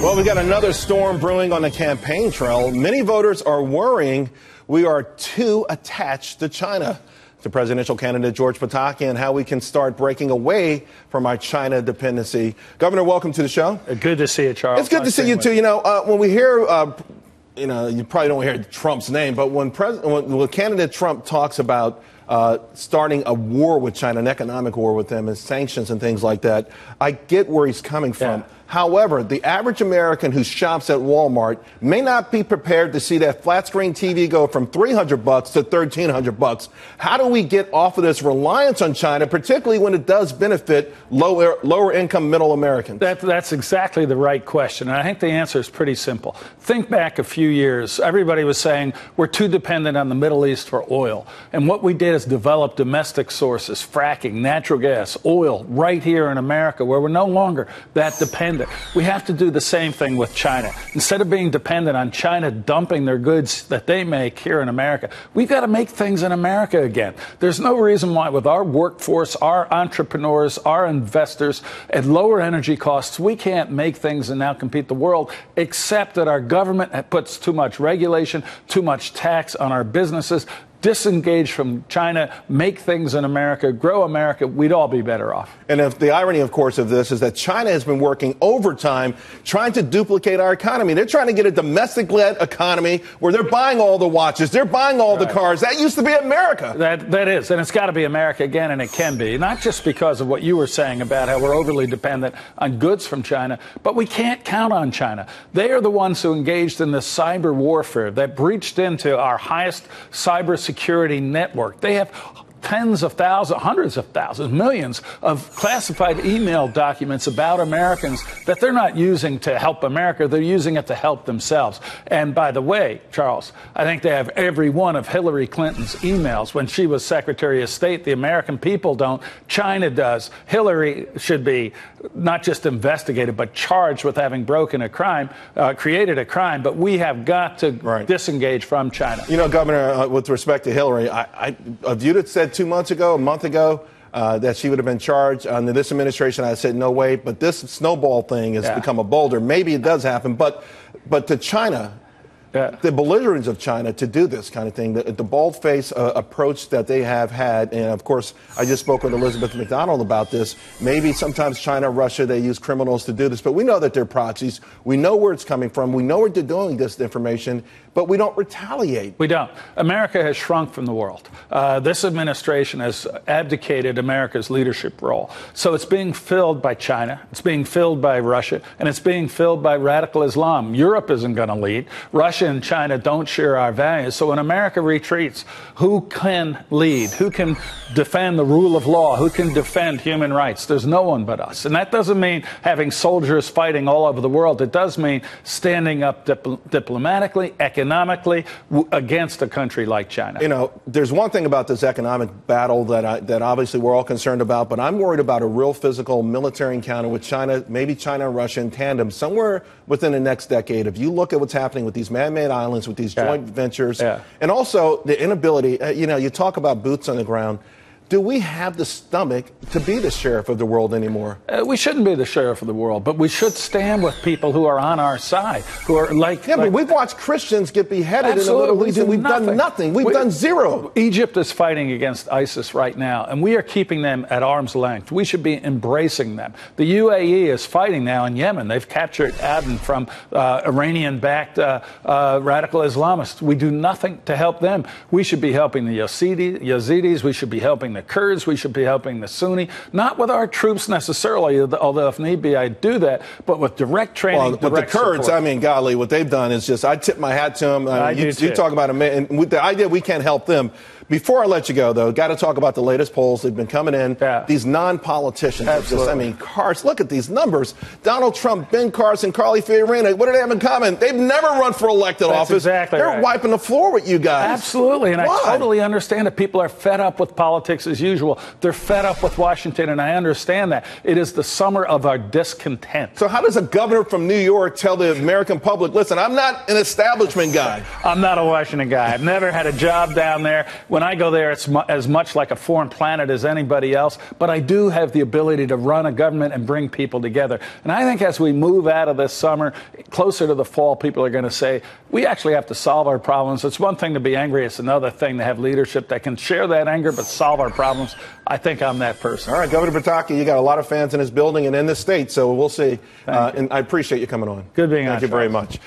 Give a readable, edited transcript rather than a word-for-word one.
Well, we got another storm brewing on the campaign trail. Many voters are worrying we are too attached to China. To presidential candidate George Pataki and how we can start breaking away from our China dependency. Governor, welcome to the show. Good to see you, Charles. It's good to see you, too. You know, when we hear, you probably don't hear Trump's name, but when candidate Trump talks about starting a war with China, an economic war with them, and sanctions and things like that, I get where he's coming from. Yeah. However, the average American who shops at Walmart may not be prepared to see that flat screen TV go from $300 to $1,300. How do we get off of this reliance on China, particularly when it does benefit lower income middle Americans? That's exactly the right question. And I think the answer is pretty simple. Think back a few years. Everybody was saying we're too dependent on the Middle East for oil. And what we did is develop domestic sources, fracking, natural gas, oil, right here in America, where we're no longer that dependent. We have to do the same thing with China. Instead of being dependent on China dumping their goods that they make here in America, we've got to make things in America again. There's no reason why with our workforce, our entrepreneurs, our investors, at lower energy costs, we can't make things and now compete the world, except that our government puts too much regulation, too much tax on our businesses. Disengage from China, make things in America, grow America, we'd all be better off. And if the irony, of course, of this is that China has been working overtime trying to duplicate our economy. They're trying to get a domestic-led economy where they're buying all the watches, they're buying all the cars. That used to be America. That is, and it's got to be America again, and it can be. Not just because of what you were saying about how we're overly dependent on goods from China, but we can't count on China. They are the ones who engaged in the cyber warfare that breached into our highest cyber security network. They have tens of thousands, hundreds of thousands, millions of classified email documents about Americans that they're not using to help America. They're using it to help themselves. And by the way, Charles, I think they have every one of Hillary Clinton's emails when she was Secretary of State. The American people don't. China does. Hillary should be not just investigated, but charged with having broken a crime, created a crime. But we have got to disengage from China. You know, Governor, with respect to Hillary, a view that said a month ago, that she would have been charged. Under this administration, I said no way. But this snowball thing has become a boulder. Maybe it does happen. But to China, the belligerence of China to do this kind of thing, the bald-faced approach that they have had, and of course, I just spoke with Elizabeth McDonald about this. Maybe sometimes China, Russia, they use criminals to do this, but we know that they're proxies. We know where it's coming from. We know where they're doing this information, but we don't retaliate. We don't. America has shrunk from the world. This administration has abdicated America's leadership role. So it's being filled by China, it's being filled by Russia, and it's being filled by radical Islam. Europe isn't going to lead. Russia and China don't share our values. So when America retreats, who can lead? Who can defend the rule of law? Who can defend human rights? There's no one but us. And that doesn't mean having soldiers fighting all over the world. It does mean standing up diplomatically, economically, against a country like China. You know, there's one thing about this economic battle that obviously we're all concerned about, but I'm worried about a real physical military encounter with China, maybe China and Russia in tandem, somewhere within the next decade. If you look at what's happening with these man-made islands, with these joint ventures, and also the inability, you talk about boots on the ground. Do we have the stomach to be the sheriff of the world anymore? We shouldn't be the sheriff of the world, but we should stand with people who are on our side, who are like... Yeah, but we've watched Christians get beheaded in the Middle East, and we've done nothing. We've done zero. Egypt is fighting against ISIS right now, and we are keeping them at arm's length. We should be embracing them. The UAE is fighting now in Yemen. They've captured Aden from Iranian-backed radical Islamists. We do nothing to help them. We should be helping the Yazidis. We should be helping the Kurds, we should be helping the Sunni, not with our troops necessarily, although if need be, I'd do that, but with direct training, with the Kurds, support. I mean, golly, what they've done is just, I tip my hat to them. You talk about them, and with the idea we can't help them. Before I let you go, though, got to talk about the latest polls. They've been coming in. These non-politicians. Cars, look at these numbers. Donald Trump, Ben Carson, Carly Fiorina, what do they have in common? They've never run for elected office. Exactly They're wiping the floor with you guys. Absolutely, and Why? I totally understand that people are fed up with politics as usual. They're fed up with Washington, and I understand that. It is the summer of our discontent. So how does a governor from New York tell the American public, listen, I'm not an establishment guy? I'm not a Washington guy. I've never had a job down there. When I go there, it's as much like a foreign planet as anybody else. But I do have the ability to run a government and bring people together. And I think as we move out of this summer, closer to the fall, people are going to say, we actually have to solve our problems. It's one thing to be angry. It's another thing to have leadership that can share that anger but solve our problems. I think I'm that person. All right, Governor Pataki, you got a lot of fans in this building and in this state, so we'll see. And I appreciate you coming on. Good being on. Thank you very much.